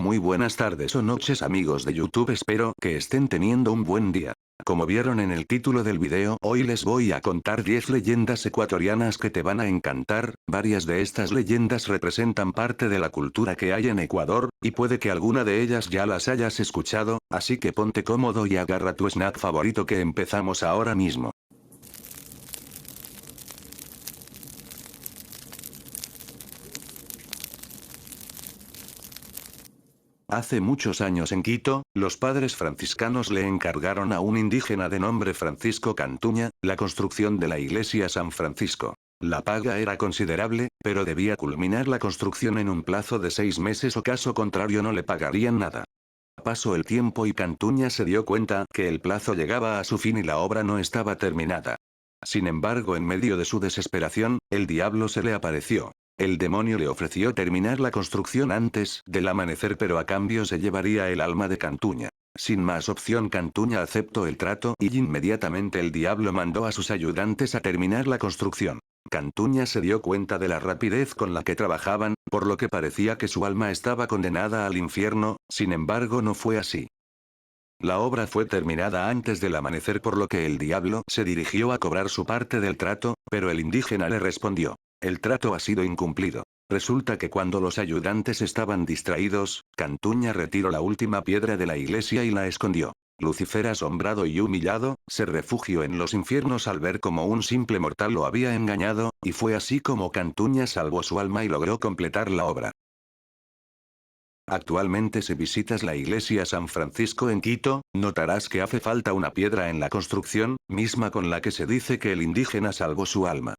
Muy buenas tardes o noches amigos de YouTube, espero que estén teniendo un buen día. Como vieron en el título del video, hoy les voy a contar 10 leyendas ecuatorianas que te van a encantar. Varias de estas leyendas representan parte de la cultura que hay en Ecuador, y puede que alguna de ellas ya las hayas escuchado, así que ponte cómodo y agarra tu snack favorito que empezamos ahora mismo. Hace muchos años en Quito, los padres franciscanos le encargaron a un indígena de nombre Francisco Cantuña, la construcción de la iglesia San Francisco. La paga era considerable, pero debía culminar la construcción en un plazo de 6 meses o caso contrario no le pagarían nada. Pasó el tiempo y Cantuña se dio cuenta que el plazo llegaba a su fin y la obra no estaba terminada. Sin embargo, en medio de su desesperación, el diablo se le apareció. El demonio le ofreció terminar la construcción antes del amanecer, pero a cambio se llevaría el alma de Cantuña. Sin más opción, Cantuña aceptó el trato y inmediatamente el diablo mandó a sus ayudantes a terminar la construcción. Cantuña se dio cuenta de la rapidez con la que trabajaban, por lo que parecía que su alma estaba condenada al infierno. Sin embargo, no fue así. La obra fue terminada antes del amanecer, por lo que el diablo se dirigió a cobrar su parte del trato, pero el indígena le respondió: el trato ha sido incumplido. Resulta que cuando los ayudantes estaban distraídos, Cantuña retiró la última piedra de la iglesia y la escondió. Lucifer, asombrado y humillado, se refugió en los infiernos al ver cómo un simple mortal lo había engañado, y fue así como Cantuña salvó su alma y logró completar la obra. Actualmente, si visitas la iglesia San Francisco en Quito, notarás que hace falta una piedra en la construcción, misma con la que se dice que el indígena salvó su alma.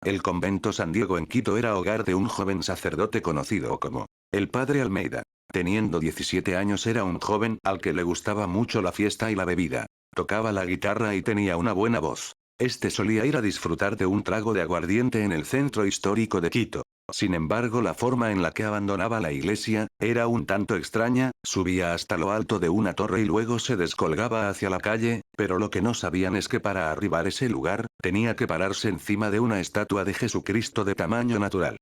El convento San Diego en Quito era hogar de un joven sacerdote conocido como el Padre Almeida. Teniendo 17 años era un joven al que le gustaba mucho la fiesta y la bebida. Tocaba la guitarra y tenía una buena voz. Este solía ir a disfrutar de un trago de aguardiente en el centro histórico de Quito. Sin embargo, la forma en la que abandonaba la iglesia era un tanto extraña. Subía hasta lo alto de una torre y luego se descolgaba hacia la calle, pero lo que no sabían es que para arribar a ese lugar, tenía que pararse encima de una estatua de Jesucristo de tamaño natural.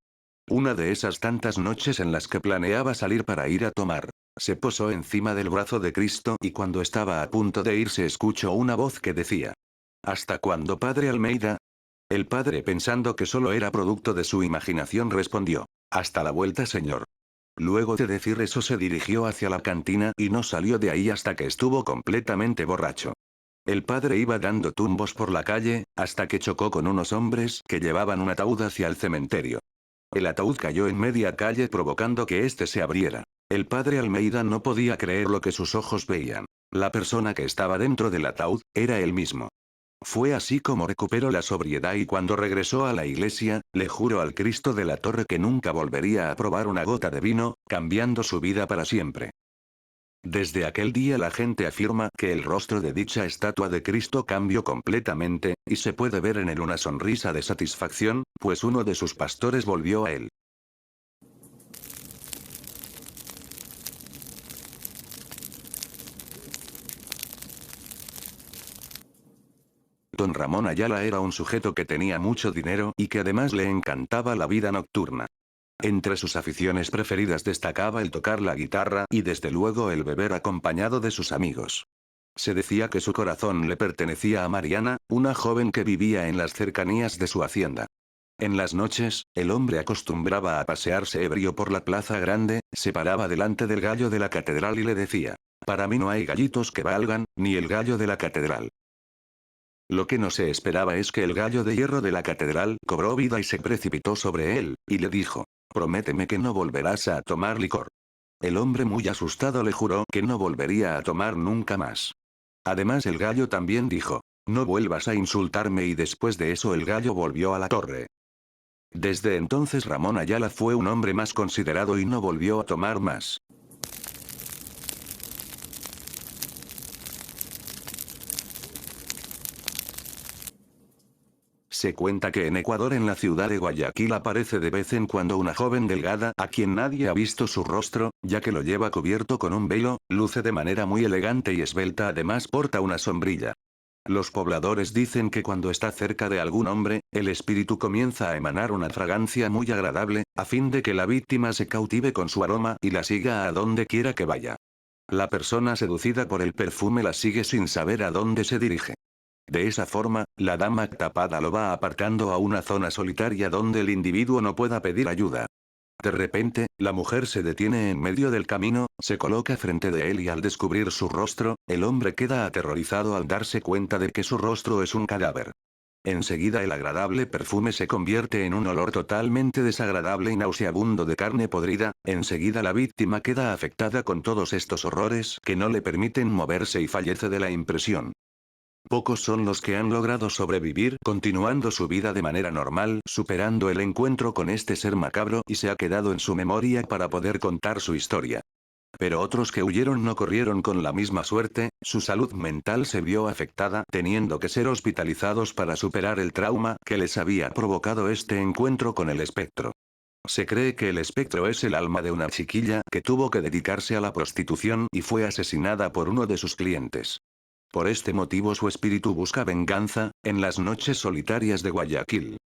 Una de esas tantas noches en las que planeaba salir para ir a tomar, se posó encima del brazo de Cristo y cuando estaba a punto de irse escuchó una voz que decía: ¿hasta cuándo, Padre Almeida? El padre, pensando que solo era producto de su imaginación, respondió: hasta la vuelta, señor. Luego de decir eso se dirigió hacia la cantina y no salió de ahí hasta que estuvo completamente borracho. El padre iba dando tumbos por la calle, hasta que chocó con unos hombres que llevaban un ataúd hacia el cementerio. El ataúd cayó en media calle provocando que éste se abriera. El padre Almeida no podía creer lo que sus ojos veían. La persona que estaba dentro del ataúd era él mismo. Fue así como recuperó la sobriedad y cuando regresó a la iglesia, le juró al Cristo de la Torre que nunca volvería a probar una gota de vino, cambiando su vida para siempre. Desde aquel día la gente afirma que el rostro de dicha estatua de Cristo cambió completamente, y se puede ver en él una sonrisa de satisfacción, pues uno de sus pastores volvió a él. Don Ramón Ayala era un sujeto que tenía mucho dinero y que además le encantaba la vida nocturna. Entre sus aficiones preferidas destacaba el tocar la guitarra y desde luego el beber acompañado de sus amigos. Se decía que su corazón le pertenecía a Mariana, una joven que vivía en las cercanías de su hacienda. En las noches, el hombre acostumbraba a pasearse ebrio por la plaza grande, se paraba delante del gallo de la catedral y le decía: para mí no hay gallitos que valgan, ni el gallo de la catedral. Lo que no se esperaba es que el gallo de hierro de la catedral cobró vida y se precipitó sobre él, y le dijo: prométeme que no volverás a tomar licor. El hombre, muy asustado, le juró que no volvería a tomar nunca más. Además, el gallo también dijo: no vuelvas a insultarme, y después de eso el gallo volvió a la torre. Desde entonces Ramón Ayala fue un hombre más considerado y no volvió a tomar más. Se cuenta que en Ecuador, en la ciudad de Guayaquil, aparece de vez en cuando una joven delgada a quien nadie ha visto su rostro, ya que lo lleva cubierto con un velo, luce de manera muy elegante y esbelta, además porta una sombrilla. Los pobladores dicen que cuando está cerca de algún hombre, el espíritu comienza a emanar una fragancia muy agradable, a fin de que la víctima se cautive con su aroma y la siga a donde quiera que vaya. La persona seducida por el perfume la sigue sin saber a dónde se dirige. De esa forma, la dama tapada lo va apartando a una zona solitaria donde el individuo no pueda pedir ayuda. De repente, la mujer se detiene en medio del camino, se coloca frente de él y al descubrir su rostro, el hombre queda aterrorizado al darse cuenta de que su rostro es un cadáver. Enseguida el agradable perfume se convierte en un olor totalmente desagradable y nauseabundo de carne podrida, enseguida la víctima queda afectada con todos estos horrores que no le permiten moverse y fallece de la impresión. Pocos son los que han logrado sobrevivir continuando su vida de manera normal, superando el encuentro con este ser macabro y se ha quedado en su memoria para poder contar su historia. Pero otros que huyeron no corrieron con la misma suerte, su salud mental se vio afectada, teniendo que ser hospitalizados para superar el trauma que les había provocado este encuentro con el espectro. Se cree que el espectro es el alma de una chiquilla que tuvo que dedicarse a la prostitución y fue asesinada por uno de sus clientes. Por este motivo su espíritu busca venganza, en las noches solitarias de Guayaquil.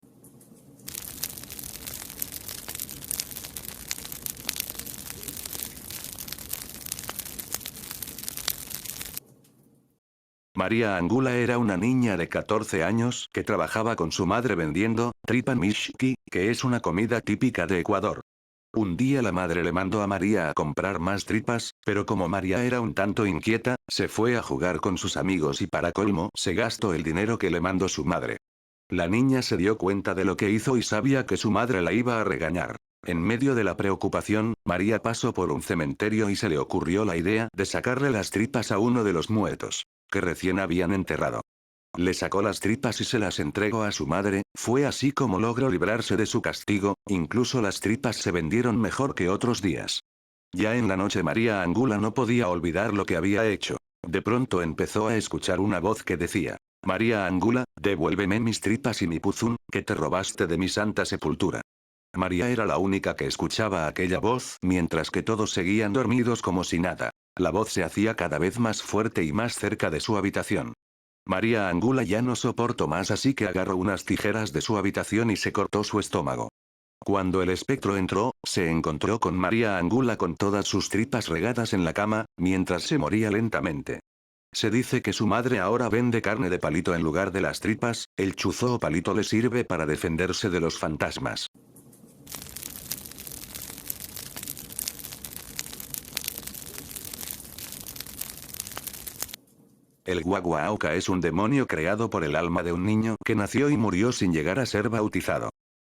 María Angula era una niña de 14 años que trabajaba con su madre vendiendo tripa mishki, que es una comida típica de Ecuador. Un día la madre le mandó a María a comprar más tripas, pero como María era un tanto inquieta, se fue a jugar con sus amigos y para colmo se gastó el dinero que le mandó su madre. La niña se dio cuenta de lo que hizo y sabía que su madre la iba a regañar. En medio de la preocupación, María pasó por un cementerio y se le ocurrió la idea de sacarle las tripas a uno de los muertos, que recién habían enterrado. Le sacó las tripas y se las entregó a su madre, fue así como logró librarse de su castigo, incluso las tripas se vendieron mejor que otros días. Ya en la noche María Angula no podía olvidar lo que había hecho. De pronto empezó a escuchar una voz que decía: María Angula, devuélveme mis tripas y mi puzún, que te robaste de mi santa sepultura. María era la única que escuchaba aquella voz, mientras que todos seguían dormidos como si nada. La voz se hacía cada vez más fuerte y más cerca de su habitación. María Angula ya no soportó más, así que agarró unas tijeras de su habitación y se cortó su estómago. Cuando el espectro entró, se encontró con María Angula con todas sus tripas regadas en la cama, mientras se moría lentamente. Se dice que su madre ahora vende carne de palito en lugar de las tripas, el chuzo o palito le sirve para defenderse de los fantasmas. El Guaguaauca es un demonio creado por el alma de un niño que nació y murió sin llegar a ser bautizado.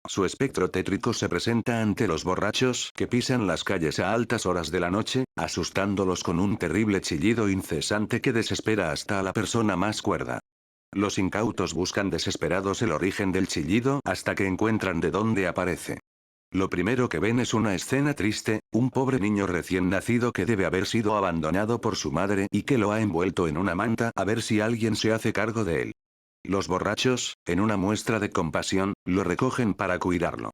Su espectro tétrico se presenta ante los borrachos que pisan las calles a altas horas de la noche, asustándolos con un terrible chillido incesante que desespera hasta a la persona más cuerda. Los incautos buscan desesperados el origen del chillido hasta que encuentran de dónde aparece. Lo primero que ven es una escena triste, un pobre niño recién nacido que debe haber sido abandonado por su madre y que lo ha envuelto en una manta a ver si alguien se hace cargo de él. Los borrachos, en una muestra de compasión, lo recogen para cuidarlo.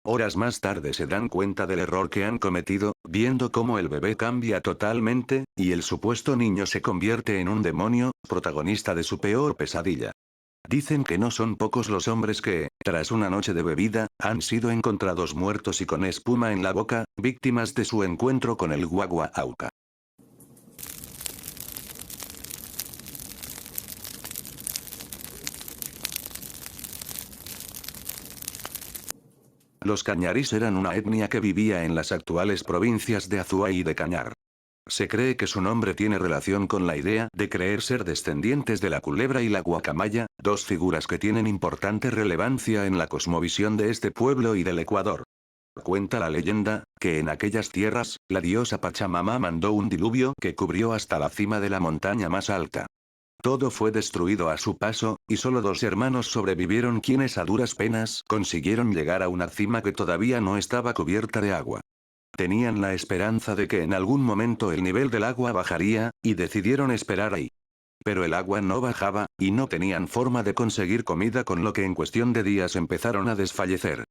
Horas más tarde se dan cuenta del error que han cometido, viendo cómo el bebé cambia totalmente, y el supuesto niño se convierte en un demonio, protagonista de su peor pesadilla. Dicen que no son pocos los hombres que, tras una noche de bebida, han sido encontrados muertos y con espuma en la boca, víctimas de su encuentro con el Guaguaauca. Los cañarís eran una etnia que vivía en las actuales provincias de Azua y de Cañar. Se cree que su nombre tiene relación con la idea de creer ser descendientes de la culebra y la guacamaya, dos figuras que tienen importante relevancia en la cosmovisión de este pueblo y del Ecuador. Cuenta la leyenda, que en aquellas tierras, la diosa Pachamama mandó un diluvio que cubrió hasta la cima de la montaña más alta. Todo fue destruido a su paso, y solo dos hermanos sobrevivieron quienes a duras penas consiguieron llegar a una cima que todavía no estaba cubierta de agua. Tenían la esperanza de que en algún momento el nivel del agua bajaría, y decidieron esperar ahí. Pero el agua no bajaba, y no tenían forma de conseguir comida, con lo que en cuestión de días empezaron a desfallecer.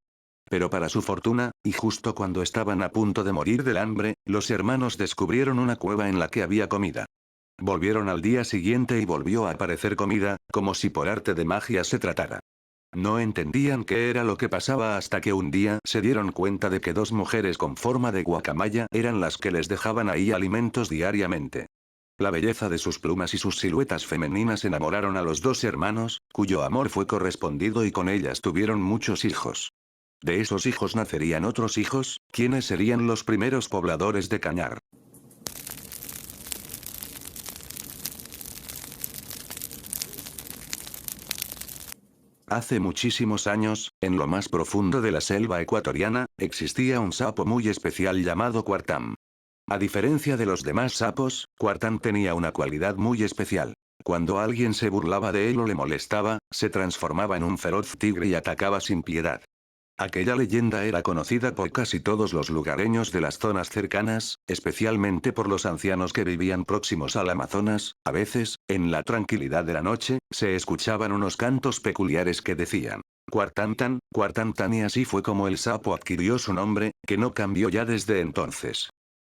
Pero para su fortuna, y justo cuando estaban a punto de morir del hambre, los hermanos descubrieron una cueva en la que había comida. Volvieron al día siguiente y volvió a aparecer comida, como si por arte de magia se tratara. No entendían qué era lo que pasaba hasta que un día se dieron cuenta de que dos mujeres con forma de guacamaya eran las que les dejaban ahí alimentos diariamente. La belleza de sus plumas y sus siluetas femeninas enamoraron a los dos hermanos, cuyo amor fue correspondido y con ellas tuvieron muchos hijos. De esos hijos nacerían otros hijos, quienes serían los primeros pobladores de Cañar. Hace muchísimos años, en lo más profundo de la selva ecuatoriana, existía un sapo muy especial llamado Cuartán. A diferencia de los demás sapos, Cuartán tenía una cualidad muy especial. Cuando alguien se burlaba de él o le molestaba, se transformaba en un feroz tigre y atacaba sin piedad. Aquella leyenda era conocida por casi todos los lugareños de las zonas cercanas, especialmente por los ancianos que vivían próximos al Amazonas. A veces, en la tranquilidad de la noche, se escuchaban unos cantos peculiares que decían: Cuartantan, Cuartantan, y así fue como el sapo adquirió su nombre, que no cambió ya desde entonces.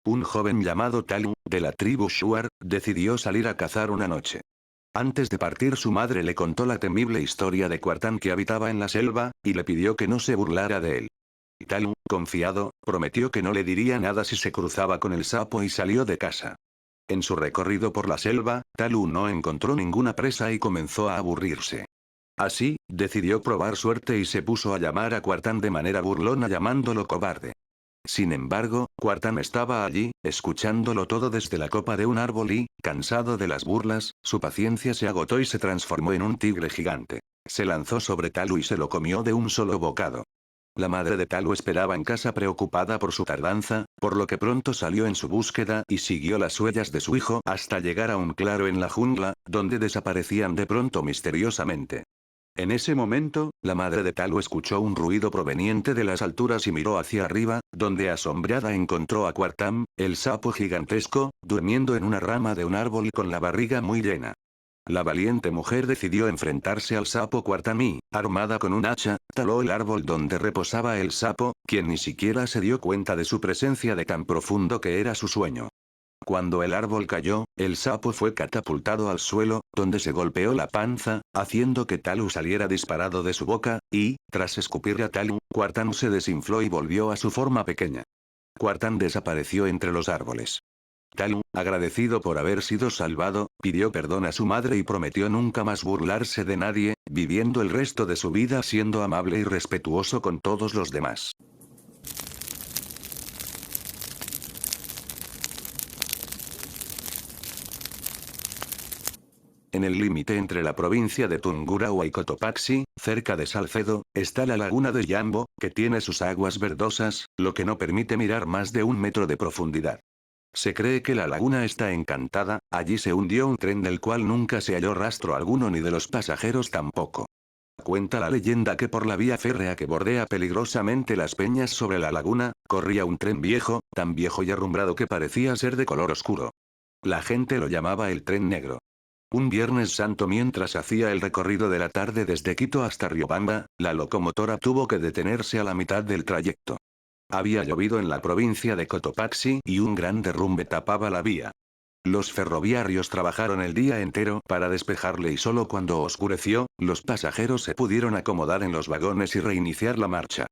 Un joven llamado Talu, de la tribu Shuar, decidió salir a cazar una noche. Antes de partir, su madre le contó la temible historia de Cuartán, que habitaba en la selva, y le pidió que no se burlara de él. Talu, confiado, prometió que no le diría nada si se cruzaba con el sapo y salió de casa. En su recorrido por la selva, Talu no encontró ninguna presa y comenzó a aburrirse. Así, decidió probar suerte y se puso a llamar a Cuartán de manera burlona, llamándolo cobarde. Sin embargo, Cuartán estaba allí, escuchándolo todo desde la copa de un árbol y, cansado de las burlas, su paciencia se agotó y se transformó en un tigre gigante. Se lanzó sobre Talu y se lo comió de un solo bocado. La madre de Talu esperaba en casa preocupada por su tardanza, por lo que pronto salió en su búsqueda y siguió las huellas de su hijo hasta llegar a un claro en la jungla, donde desaparecían de pronto misteriosamente. En ese momento, la madre de Talu escuchó un ruido proveniente de las alturas y miró hacia arriba, donde asombrada encontró a Cuartán, el sapo gigantesco, durmiendo en una rama de un árbol y con la barriga muy llena. La valiente mujer decidió enfrentarse al sapo Cuartán y, armada con un hacha, taló el árbol donde reposaba el sapo, quien ni siquiera se dio cuenta de su presencia, de tan profundo que era su sueño. Cuando el árbol cayó, el sapo fue catapultado al suelo, donde se golpeó la panza, haciendo que Talu saliera disparado de su boca, y, tras escupirle a Talu, Cuartán se desinfló y volvió a su forma pequeña. Cuartán desapareció entre los árboles. Talu, agradecido por haber sido salvado, pidió perdón a su madre y prometió nunca más burlarse de nadie, viviendo el resto de su vida siendo amable y respetuoso con todos los demás. En el límite entre la provincia de Tungurahua y Cotopaxi, cerca de Salcedo, está la laguna de Yambo, que tiene sus aguas verdosas, lo que no permite mirar más de 1 metro de profundidad. Se cree que la laguna está encantada, allí se hundió un tren del cual nunca se halló rastro alguno ni de los pasajeros tampoco. Cuenta la leyenda que por la vía férrea que bordea peligrosamente las peñas sobre la laguna, corría un tren viejo, tan viejo y arrumbrado que parecía ser de color oscuro. La gente lo llamaba el tren negro. Un Viernes Santo, mientras hacía el recorrido de la tarde desde Quito hasta Riobamba, la locomotora tuvo que detenerse a la mitad del trayecto. Había llovido en la provincia de Cotopaxi y un gran derrumbe tapaba la vía. Los ferroviarios trabajaron el día entero para despejarle y solo cuando oscureció, los pasajeros se pudieron acomodar en los vagones y reiniciar la marcha.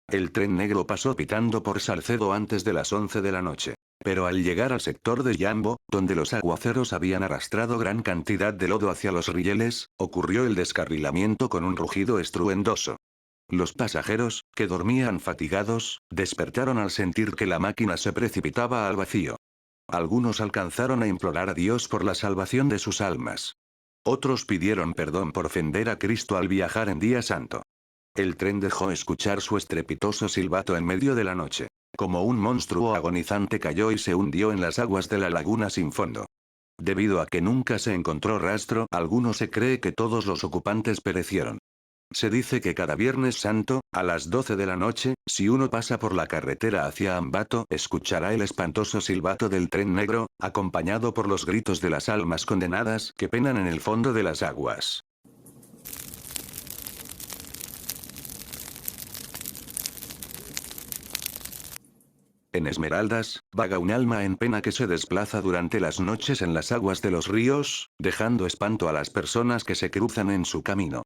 El tren negro pasó pitando por Salcedo antes de las 11 de la noche. Pero al llegar al sector de Yambo, donde los aguaceros habían arrastrado gran cantidad de lodo hacia los rieles, ocurrió el descarrilamiento con un rugido estruendoso. Los pasajeros, que dormían fatigados, despertaron al sentir que la máquina se precipitaba al vacío. Algunos alcanzaron a implorar a Dios por la salvación de sus almas. Otros pidieron perdón por ofender a Cristo al viajar en día santo. El tren dejó escuchar su estrepitoso silbato en medio de la noche. Como un monstruo agonizante cayó y se hundió en las aguas de la laguna sin fondo. Debido a que nunca se encontró rastro alguno, se cree que todos los ocupantes perecieron. Se dice que cada Viernes Santo, a las 12 de la noche, si uno pasa por la carretera hacia Ambato, escuchará el espantoso silbato del tren negro, acompañado por los gritos de las almas condenadas que penan en el fondo de las aguas. En Esmeraldas, vaga un alma en pena que se desplaza durante las noches en las aguas de los ríos, dejando espanto a las personas que se cruzan en su camino.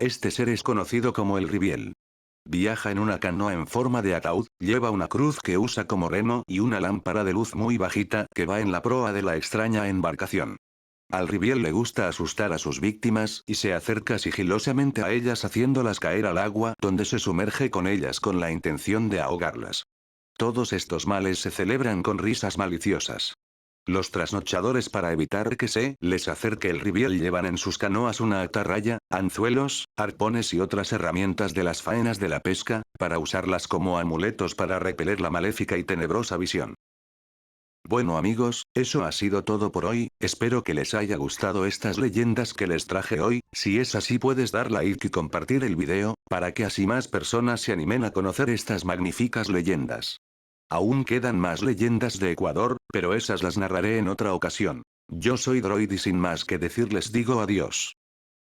Este ser es conocido como el Ribiel. Viaja en una canoa en forma de ataúd, lleva una cruz que usa como remo y una lámpara de luz muy bajita que va en la proa de la extraña embarcación. Al Ribiel le gusta asustar a sus víctimas y se acerca sigilosamente a ellas haciéndolas caer al agua donde se sumerge con ellas con la intención de ahogarlas. Todos estos males se celebran con risas maliciosas. Los trasnochadores, para evitar que se les acerque el Ribiel, llevan en sus canoas una atarraya, anzuelos, arpones y otras herramientas de las faenas de la pesca, para usarlas como amuletos para repeler la maléfica y tenebrosa visión. Bueno amigos, eso ha sido todo por hoy, espero que les haya gustado estas leyendas que les traje hoy. Si es así, puedes dar like y compartir el video, para que así más personas se animen a conocer estas magníficas leyendas. Aún quedan más leyendas de Ecuador, pero esas las narraré en otra ocasión. Yo soy Droid y sin más que decir les digo adiós.